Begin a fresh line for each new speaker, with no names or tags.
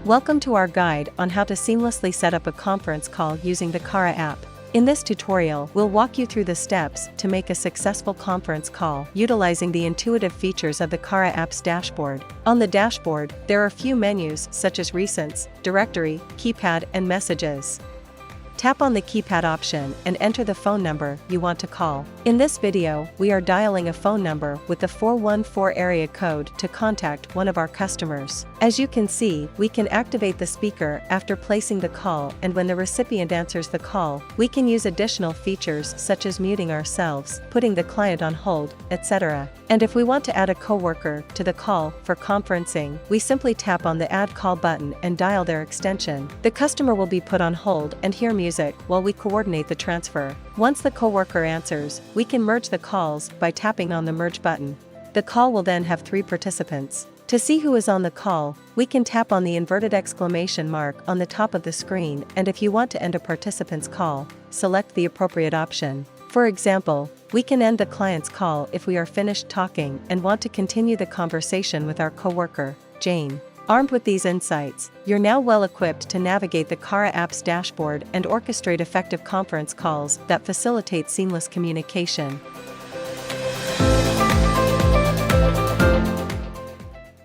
Welcome to our guide on how to seamlessly set up a conference call using the Qara app. In this tutorial, we'll walk you through the steps to make a successful conference call utilizing the intuitive features of the Qara app's dashboard. On the dashboard, there are a few menus such as Recents, Directory, Keypad, and Messages. Tap on the keypad option and enter the phone number you want to call. In this video, we are dialing a phone number with the 414 area code to contact one of our customers. As you can see, we can activate the speaker after placing the call, and when the recipient answers the call, we can use additional features such as muting ourselves, putting the client on hold, etc. And if we want to add a coworker to the call for conferencing, we simply tap on the Add Call button and dial their extension. The customer will be put on hold and hear music while we coordinate the transfer. Once the coworker answers, we can merge the calls by tapping on the Merge button. The call will then have 3 participants. To see who is on the call, we can tap on the inverted exclamation mark on the top of the screen, and if you want to end a participant's call, select the appropriate option. For example, we can end the client's call if we are finished talking and want to continue the conversation with our coworker, Jane. Armed with these insights, you're now well equipped to navigate the Qara app's dashboard and orchestrate effective conference calls that facilitate seamless communication.